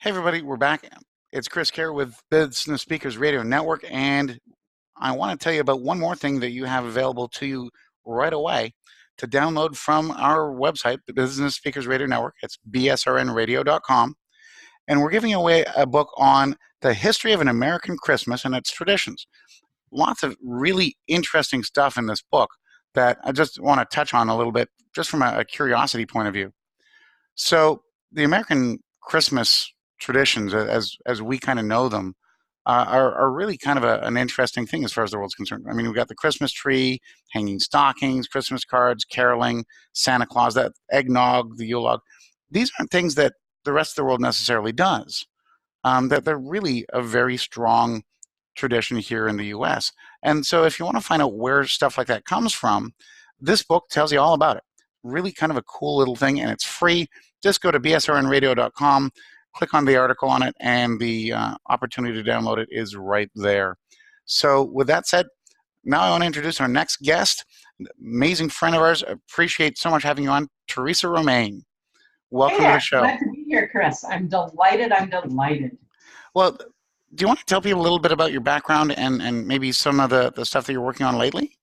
Hey everybody, we're back. It's Chris Care with Business Speakers Radio Network, and I want to tell you about one more thing that you have available to you right away to download from our website, the Business Speakers Radio Network. It's bsrnradio.com, and we're giving away a book on the history of an American Christmas and its traditions. Lots of really interesting stuff in this book that I just want to touch on a little bit, just from a curiosity point of view. So the American Christmas traditions, as we kind of know them, are really kind of an interesting thing as far as the world's concerned. I mean, we've got the Christmas tree, hanging stockings, Christmas cards, caroling, Santa Claus, that eggnog, the Yule log. These aren't things that the rest of the world necessarily does. That they're really a very strong tradition here in the U.S. And so if you want to find out where stuff like that comes from, this book tells you all about it. Really kind of a cool little thing, and it's free. Just go to bsrnradio.com, click on the article on it, and the opportunity to download it is right there. So with that said, now I want to introduce our next guest, amazing friend of ours. Appreciate so much having you on, Teresa Hey Welcome to the there, show. glad to be here, Chris. I'm delighted. I'm delighted. Well, do you want to tell people a little bit about your background and maybe some of the stuff that you're working on lately?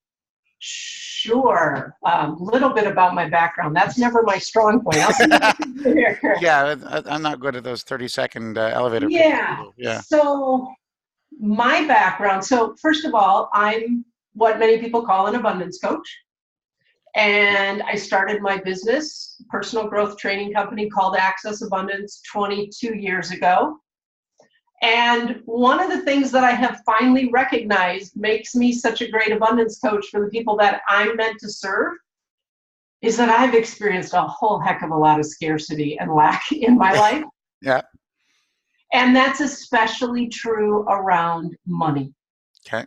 Sure. A little bit about my background. That's never my strong point. I'll see what I can do here, Chris. Yeah, I'm not good at those 30-second elevator pitches. Yeah. Yeah. So my background. So first of all, I'm what many people call an abundance coach. And I started my business, personal growth training company called Access Abundance 22 years ago. And one of the things that I have finally recognized makes me such a great abundance coach for the people that I'm meant to serve is that I've experienced a whole heck of a lot of scarcity and lack in my life. Yeah. And that's especially true around money. Okay.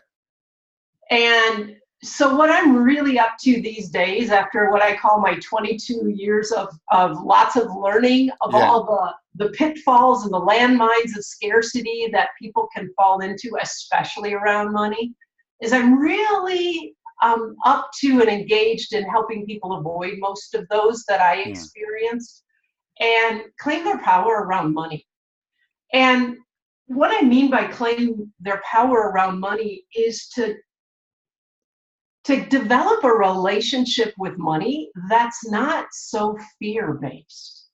And so what I'm really up to these days, after what I call my 22 years of lots of learning of all the pitfalls and the landmines of scarcity that people can fall into, especially around money, is I'm really up to and engaged in helping people avoid most of those that I experienced and claim their power around money. And what I mean by claim their power around money is to develop a relationship with money that's not so fear-based.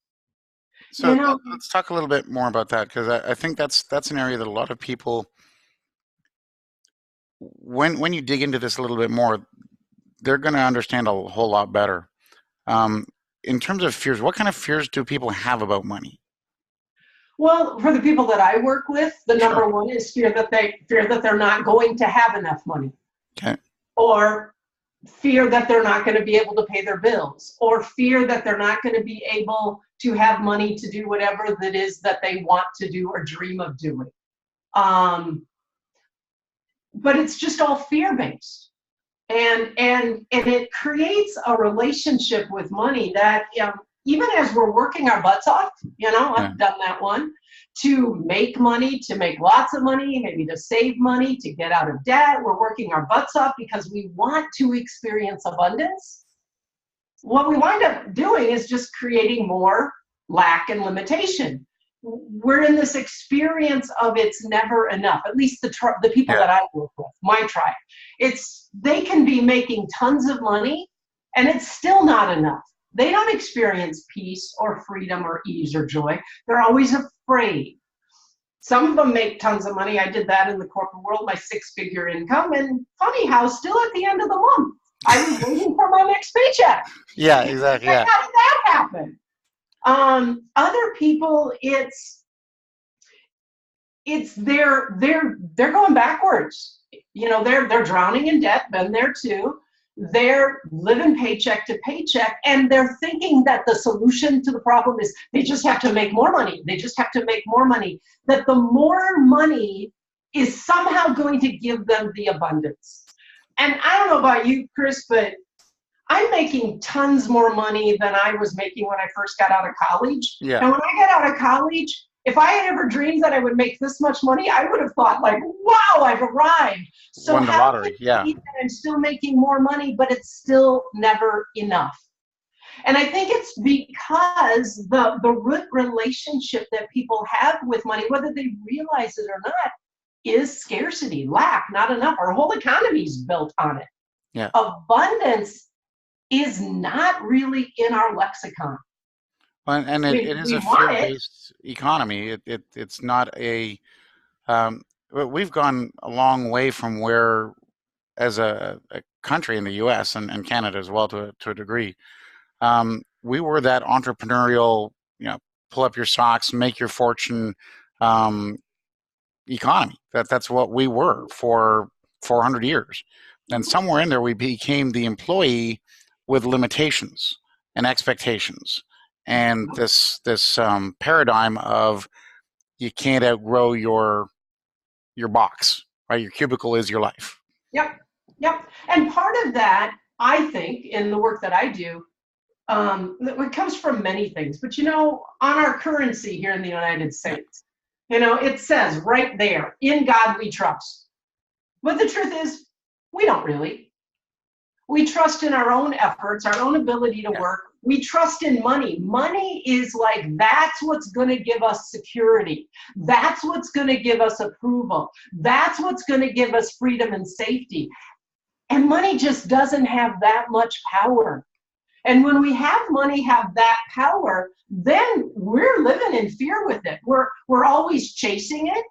So let's talk a little bit more about that, because I think that's an area that a lot of people, when you dig into this a little bit more, they're going to understand a whole lot better. In terms of fears, what kind of fears do people have about money? Well, for the people that I work with, the number one is fear that they're not going to have enough money. Okay. Or fear that they're not going to be able to pay their bills, or fear that they're not going to be able to have money to do whatever that is that they want to do or dream of doing. But it's just all fear-based. And it creates a relationship with money that even as we're working our butts off, I've done that one, to make money, to make lots of money, maybe to save money, to get out of debt. We're working our butts off because we want to experience abundance. What we wind up doing is just creating more lack and limitation. We're in this experience of it's never enough, at least the people that I work with, my tribe. They can be making tons of money and it's still not enough. They don't experience peace or freedom or ease or joy. They're always afraid. Some of them make tons of money. I did that in the corporate world, my 6-figure income. And funny how still at the end of the month, I was waiting for my next paycheck. Yeah, exactly. Yeah. How did that happen? Other people, they're going backwards. They're drowning in debt, been there too. They're living paycheck to paycheck, and they're thinking that the solution to the problem is they just have to make more money. They just have to make more money. That the more money is somehow going to give them the abundance. And I don't know about you, Chris, but I'm making tons more money than I was making when I first got out of college. Yeah. And when I got out of college, if I had ever dreamed that I would make this much money, I would have thought like, wow, I've arrived. So won the lottery. Yeah. I'm still making more money, but it's still never enough. And I think it's because the root relationship that people have with money, whether they realize it or not, is scarcity, lack, not enough. Our whole economy is built on it. Yeah. Abundance is not really in our lexicon. Well, and it is We a want it. fear-based economy. It's not a we've gone a long way from where, as a country in the U.S. and Canada as well, to a degree, we were that entrepreneurial, pull up your socks, make your fortune economy. That's what we were for 400 years. And somewhere in there, we became the employee with limitations and expectations, and this paradigm of you can't outgrow your box, right? Your cubicle is your life. Yep, yep. And part of that, I think, in the work that I do, it comes from many things. But on our currency here in the United States, it says right there, "In God we trust." But the truth is, we don't really. We trust in our own efforts, our own ability to work. We trust in money. Money is like, that's what's going to give us security. That's what's going to give us approval. That's what's going to give us freedom and safety. And money just doesn't have that much power. And when we have money have that power, then we're living in fear with it. We're always chasing it,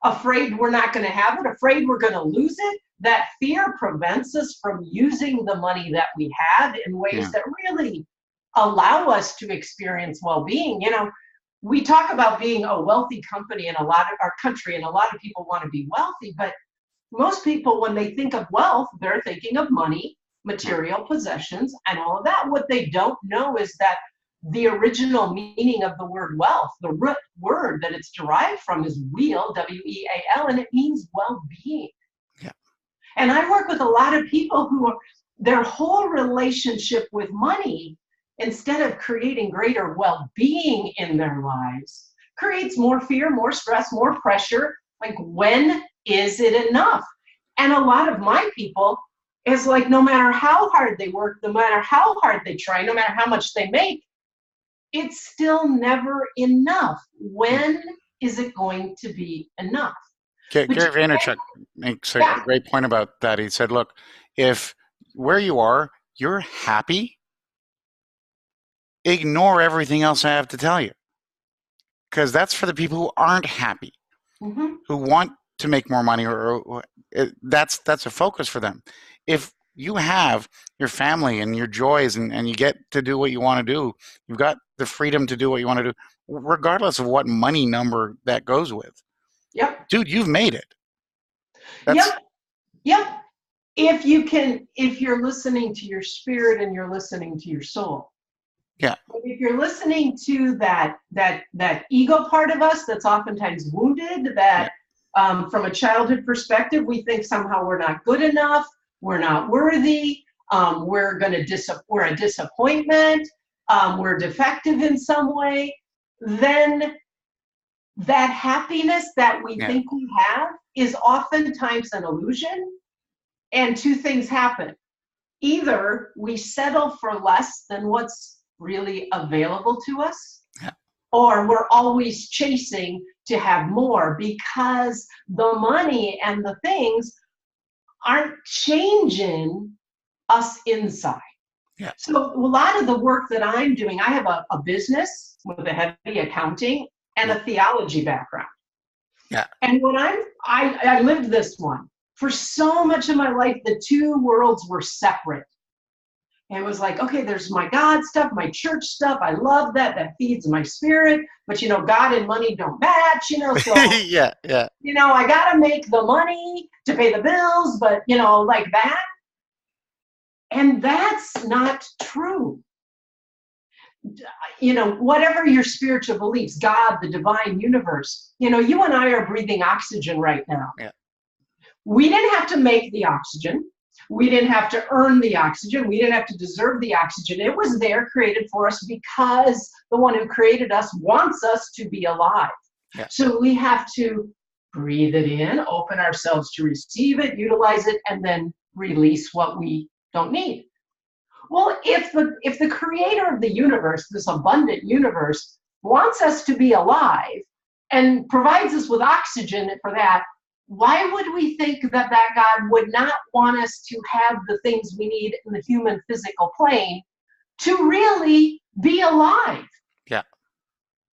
afraid we're not going to have it, afraid we're going to lose it. That fear prevents us from using the money that we have in ways that really allow us to experience well-being. We talk about being a wealthy company in a lot of our country, and a lot of people want to be wealthy, but most people, when they think of wealth, they're thinking of money, material possessions, and all of that. What they don't know is that the original meaning of the word wealth, the root word that it's derived from, is weal, W-E-A-L, and it means well-being. Yeah. And I work with a lot of people who their whole relationship with money, instead of creating greater well-being in their lives, creates more fear, more stress, more pressure. Like, when is it enough? And a lot of my people is like, no matter how hard they work, no matter how hard they try, no matter how much they make, it's still never enough. When is it going to be enough? Gary Vaynerchuk makes a great point about that. He said, look, if where you are, you're happy, ignore everything else I have to tell you. Because that's for the people who aren't happy, who want to make more money, or that's a focus for them. If you have your family and your joys and you get to do what you want to do, you've got the freedom to do what you want to do, regardless of what money number that goes with. Yep. Dude, you've made it. Yep. If you're listening to your spirit and you're listening to your soul. Yeah. But if you're listening to that ego part of us that's oftentimes wounded, that from a childhood perspective, we think somehow we're not good enough, we're not worthy, we're a disappointment, we're defective in some way, then that happiness that we think we have is oftentimes an illusion. And two things happen. Either we settle for less than what's really available to us, or we're always chasing to have more, because the money and the things aren't changing us inside. Yeah. So a lot of the work that I'm doing, I have a business with a heavy accounting and a theology background. Yeah. And when I lived this one. For so much of my life, the two worlds were separate. And it was like, okay, there's my God stuff, my church stuff. I love that. That feeds my spirit. But, God and money don't match, so, yeah. I got to make the money to pay the bills, but, like that. And that's not true. Whatever your spiritual beliefs, God, the divine universe, you and I are breathing oxygen right now. Yeah. We didn't have to make the oxygen. We didn't have to earn the oxygen. We didn't have to deserve the oxygen. It was there, created for us, because the one who created us wants us to be alive. Yeah. So we have to breathe it in, open ourselves to receive it, utilize it, and then release what we don't need. Well, if the creator of the universe, this abundant universe, wants us to be alive and provides us with oxygen for that, why would we think that that God would not want us to have the things we need in the human physical plane to really be alive? Yeah.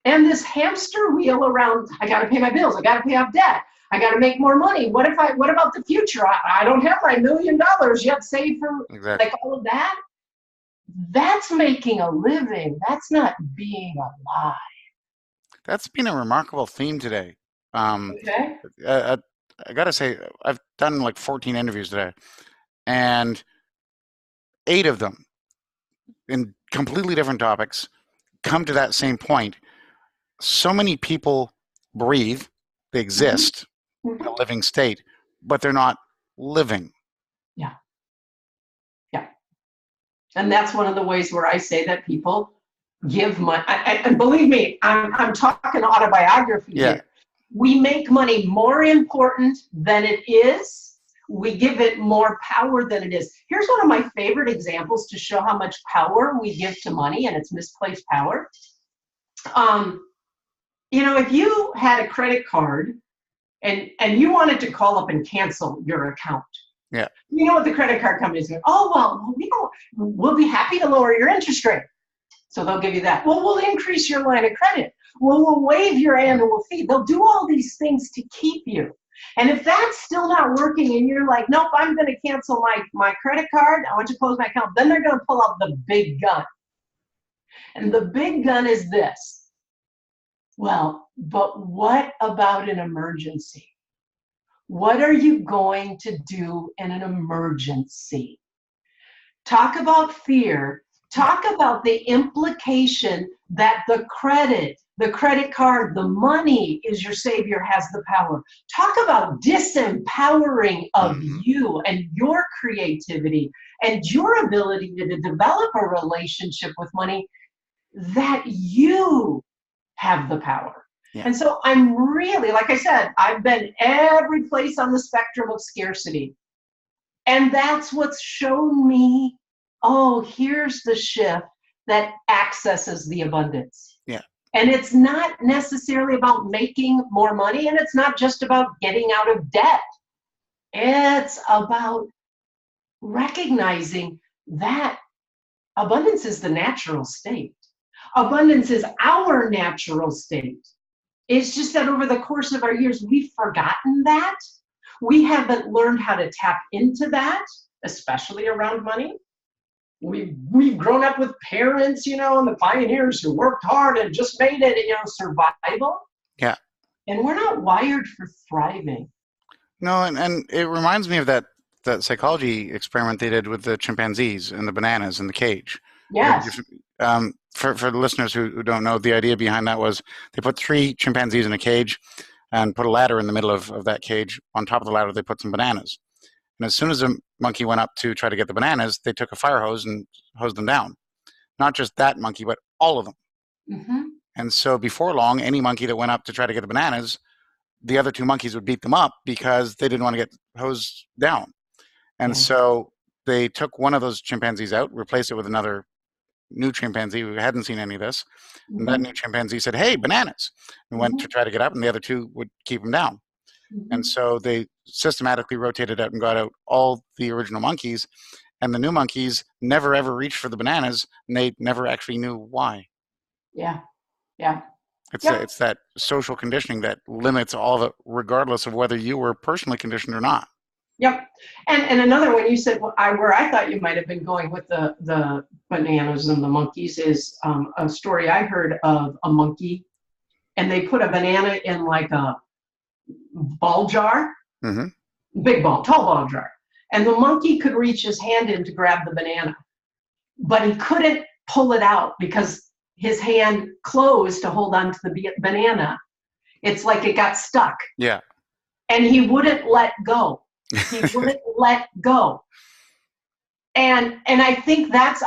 And this hamster wheel around, I got to pay my bills, I got to pay off debt, I got to make more money. What about the future? I don't have my $1 million yet saved for Exactly. like all of that. That's making a living. That's not being alive. That's been a remarkable theme today. Okay. I gotta say, I've done like 14 interviews today, and 8 of them in completely different topics come to that same point. So many people breathe, they exist in a Mm-hmm. living state, but they're not living. Yeah. Yeah. And that's one of the ways where I say that people give money. And believe me, I'm talking autobiography Yeah. here. We make money more important than it is. We give it more power than it is. Here's one of my favorite examples to show how much power we give to money, and it's misplaced power. If you had a credit card and you wanted to call up and cancel your account, Yeah. you know what the credit card companies go? Oh, well, we'll be happy to lower your interest rate. So they'll give you that. Well, we'll increase your line of credit. Well, we'll waive your annual fee. They'll do all these things to keep you. And if that's still not working and you're like, nope, I'm going to cancel my credit card, I want you to close my account, then they're going to pull out the big gun. And the big gun is this. Well, but what about an emergency? What are you going to do in an emergency? Talk about fear. Talk about the implication that the credit card, the money is your savior, has the power. Talk about disempowering of you and your creativity and your ability to develop a relationship with money that you have the power. Yeah. And so I'm really, like I said, I've been every place on the spectrum of scarcity. And that's what's shown me, oh, here's the shift that accesses the abundance. Yeah. And it's not necessarily about making more money, and it's not just about getting out of debt. It's about recognizing that abundance is the natural state. Abundance is our natural state. It's just that over the course of our years, we've forgotten that. We haven't learned how to tap into that, especially around money. We've grown up with parents, and the pioneers who worked hard and just made it, survival. Yeah. And we're not wired for thriving. No, and it reminds me of that psychology experiment they did with the chimpanzees and the bananas in the cage. Yes. For the listeners who don't know, the idea behind that was they put 3 chimpanzees in a cage and put a ladder in the middle of that cage. On top of the ladder, they put some bananas. And as soon as the monkey went up to try to get the bananas, they took a fire hose and hosed them down. Not just that monkey, but all of them. Mm-hmm. And so before long, any monkey that went up to try to get the bananas, the other 2 monkeys would beat them up because they didn't want to get hosed down. And so they took one of those chimpanzees out, replaced it with another new chimpanzee who hadn't seen any of this. Mm-hmm. And that new chimpanzee said, hey, bananas, and went to try to get up, and the other 2 would keep him down. Mm-hmm. And so they systematically rotated out and got out all the original monkeys, and the new monkeys never ever reached for the bananas, and they never actually knew why. Yeah. Yeah. It's that social conditioning that limits all of it, regardless of whether you were personally conditioned or not. Yep. And another one you said, where I thought you might have been going with the bananas and the monkeys is a story I heard of a monkey, and they put a banana in like a ball jar, big ball, tall ball jar. And the monkey could reach his hand in to grab the banana, but he couldn't pull it out because his hand closed to hold on to the banana. It's like it got stuck. Yeah. And he wouldn't let go. He wouldn't let go. And I think that's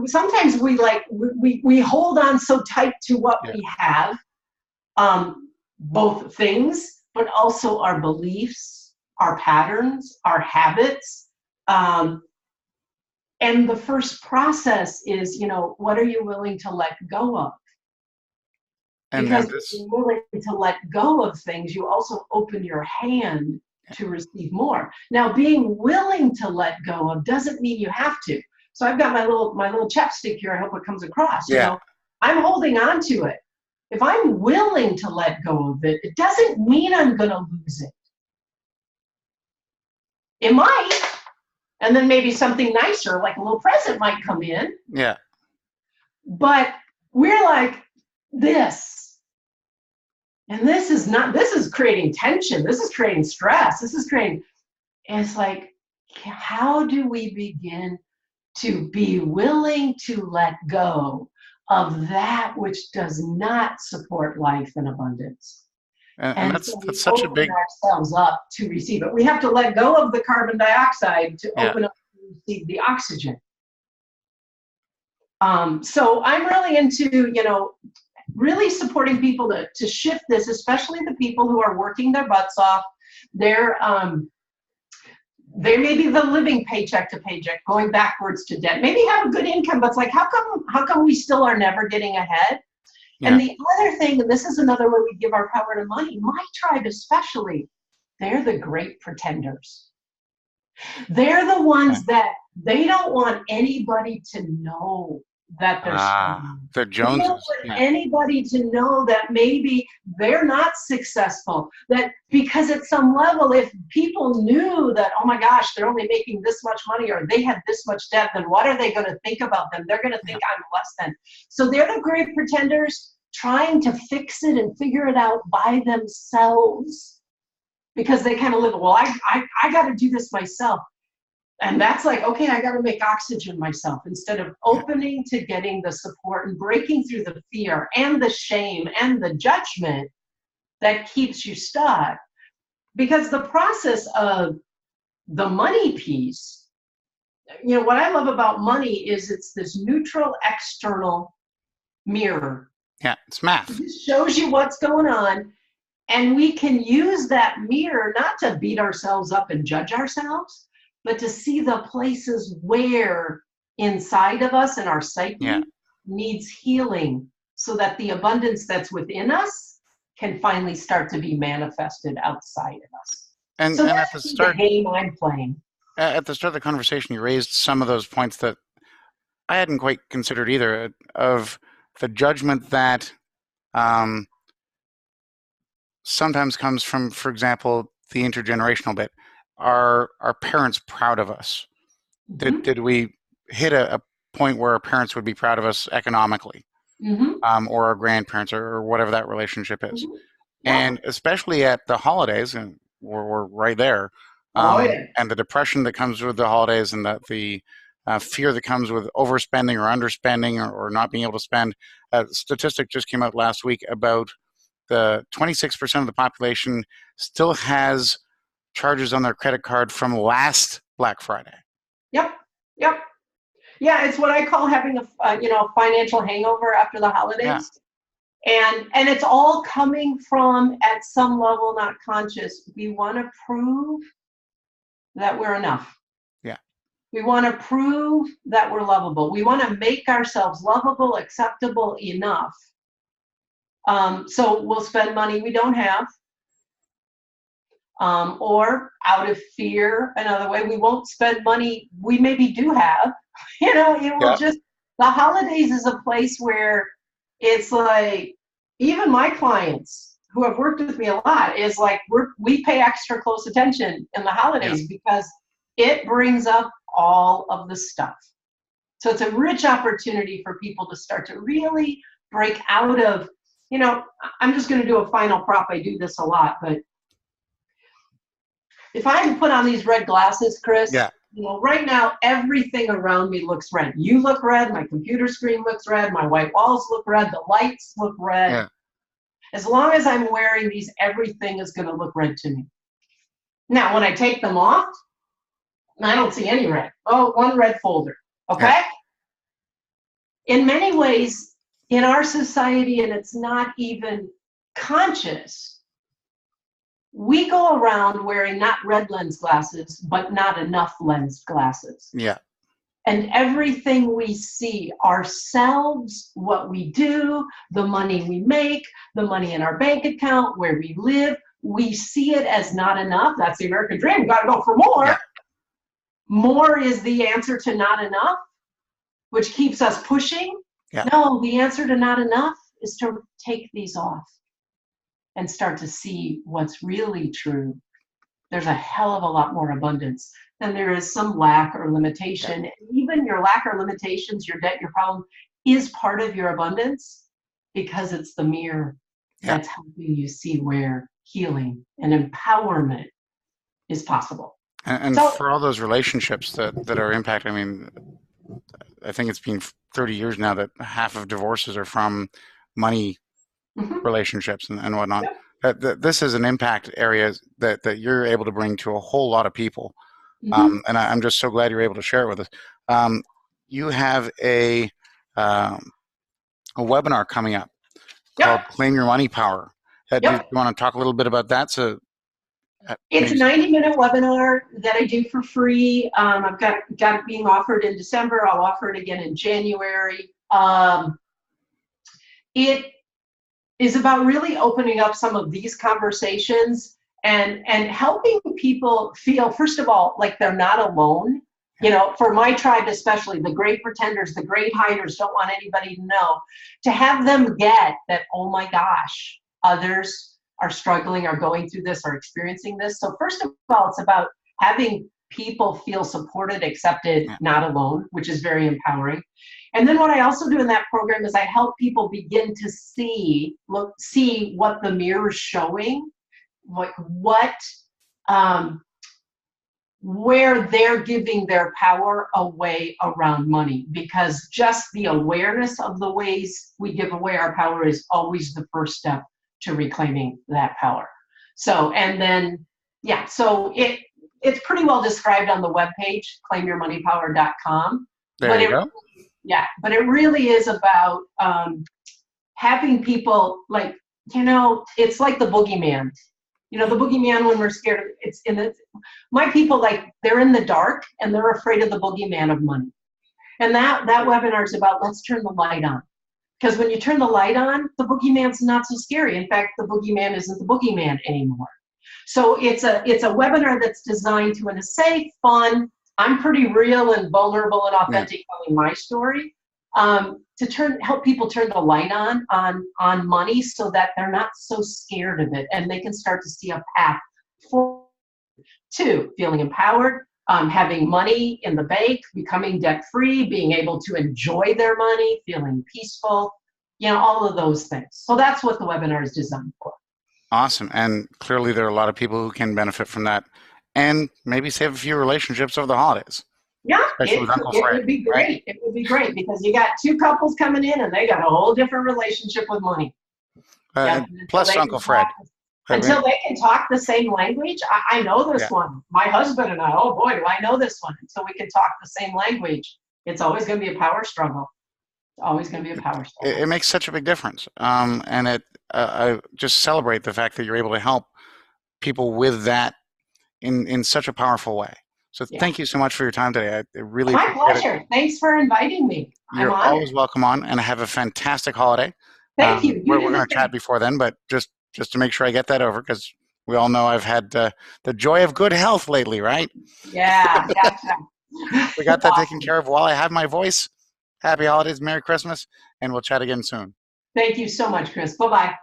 sometimes we hold on so tight to what we have, both things, but also our beliefs, our patterns, our habits. And the first process is, what are you willing to let go of? Because And if this, you're willing to let go of things, you also open your hand to receive more. Now, being willing to let go of doesn't mean you have to. So I've got my little chapstick here. I hope it comes across. yeah, I'm holding on to it. If I'm willing to let go of it, it doesn't mean I'm going to lose it. It might, and then maybe something nicer, like a little present, might come in. yeah. But we're like this. And this is creating tension. This is creating stress. And it's like, how do we begin to be willing to let go of that which does not support life and abundance? And And that's so we such a open big, ourselves up to receive it. We have to let go of the carbon dioxide to yeah. open up to receive the oxygen. So I'm really into, really supporting people to shift this, especially the people who are working their butts off. They may be living paycheck to paycheck, going backwards to debt. Maybe have a good income, but it's like, how come we still are never getting ahead? Yeah. And the other thing, and this is another way we give our power to money, my tribe especially, they're the great pretenders. They're the ones that they don't want anybody to know that they're struggling. The They don't Joneses. want anybody to know that maybe they're not successful. That because at some level, if people knew that, oh my gosh, they're only making this much money or they have this much debt, then what are they going to think about them? They're going to think I'm less than. So they're the great pretenders trying to fix it and figure it out by themselves because they kind of live, well, I got to do this myself. And that's like, okay, I got to make oxygen myself instead of opening to getting the support and breaking through the fear and the shame and the judgment that keeps you stuck. Because the process of the money piece, what I love about money is it's this neutral external mirror. Yeah, it's math. It just shows you what's going on. And we can use that mirror not to beat ourselves up and judge ourselves, but to see the places where inside of us and our psyche needs healing so that the abundance that's within us can finally start to be manifested outside of us. And that's at the start, the game I'm playing. At the start of the conversation, you raised some of those points that I hadn't quite considered either, of the judgment that sometimes comes from, for example, the intergenerational bit. Are our parents proud of us? Mm-hmm. Did we hit a point where our parents would be proud of us economically, or our grandparents, or whatever that relationship is? Mm-hmm. Yeah. And especially at the holidays, and we're right there. And the depression that comes with the holidays, and the fear that comes with overspending or underspending, or not being able to spend. A statistic just came out last week about the 26% of the population still has charges on their credit card from last Black Friday. Yep. Yeah, it's what I call having a financial hangover after the holidays. Yeah. And it's all coming from, at some level, not conscious. We want to prove that we're enough. Yeah. We want to prove that we're lovable. We want to make ourselves lovable, acceptable enough. So we'll spend money we don't have. Or out of fear, another way, we won't spend money we maybe do have. It will just, the holidays is a place where it's like, even my clients who have worked with me a lot is like, we pay extra close attention in the holidays because it brings up all of the stuff. So it's a rich opportunity for people to start to really break out of, I'm just going to do a final prop. I do this a lot, but if I put on these red glasses, Chris, right now, everything around me looks red. You look red. My computer screen looks red. My white walls look red. The lights look red. Yeah. As long as I'm wearing these, everything is going to look red to me. Now, when I take them off, I don't see any red. Oh, one red folder. Okay? Yeah. In many ways, in our society, and it's not even conscious, we go around wearing not red lens glasses, but not enough lens glasses. Yeah. And everything we see, ourselves, what we do, the money we make, the money in our bank account, where we live, we see it as not enough. That's the American dream. We've got to go for more. Yeah. More is the answer to not enough, which keeps us pushing. Yeah. No, the answer to not enough is to take these off and start to see what's really true. There's a hell of a lot more abundance than there is some lack or limitation. Yeah. Even your lack or limitations, your debt, your problem is part of your abundance, because it's the mirror that's helping you see where healing and empowerment is possible. And so, for all those relationships that are impacted, I mean, I think it's been 30 years now that half of divorces are from money relationships and whatnot. That this is an impact area that you're able to bring to a whole lot of people. And I'm just so glad you're able to share it with us. You have a webinar coming up called Claim Your Money Power. Do you want to talk a little bit about that? So it's a 90-minute webinar that I do for free. I've got it being offered in December. I'll offer it again in January. It is about really opening up some of these conversations and helping people feel, first of all, like they're not alone. You know, for my tribe especially, the great pretenders, the great hiders, don't want anybody to know, to have them get that, oh my gosh, others are struggling, are going through this, are experiencing this. So first of all, it's about having people feel supported, accepted, not alone, which is very empowering. And then what I also do in that program is I help people begin to see what the mirror's showing, like where they're giving their power away around money, because just the awareness of the ways we give away our power is always the first step to reclaiming that power. So, and then, so it's pretty well described on the webpage, claimyourmoneypower.com. There you go. Yeah, but it really is about having people, like, you know, it's like the boogeyman. You know, the boogeyman, when we're scared, my people, like, they're in the dark and they're afraid of the boogeyman of money. And that webinar is about, let's turn the light on. Because when you turn the light on, the boogeyman's not so scary. In fact, the boogeyman isn't the boogeyman anymore. So it's a webinar that's designed to, in a safe, fun, I'm pretty real and vulnerable and authentic telling my story, to help people turn the light on money, so that they're not so scared of it and they can start to see a path forward to feeling empowered, having money in the bank, becoming debt-free, being able to enjoy their money, feeling peaceful, you know, all of those things. So that's what the webinar is designed for. Awesome. And clearly there are a lot of people who can benefit from that and maybe save a few relationships over the holidays. Yeah, it would be great. Right? It would be great, because you got two couples coming in and they got a whole different relationship with money. Plus Uncle Fred. Until they can talk the same language. I know this one. My husband and I, oh boy, do I know this one. Until we can talk the same language, it's always going to be a power struggle. It's always going to be a power struggle. It makes such a big difference. And I just celebrate the fact that you're able to help people with that in such a powerful way. So thank you so much for your time today. I really appreciate it. My pleasure. Thanks for inviting me. You're always welcome on, and have a fantastic holiday. Thank you. We're going to chat before then, but just to make sure I get that over, because we all know I've had the joy of good health lately, right? Yeah, gotcha. We got that taken care of while I have my voice. Happy holidays, Merry Christmas, and we'll chat again soon. Thank you so much, Chris. Bye-bye.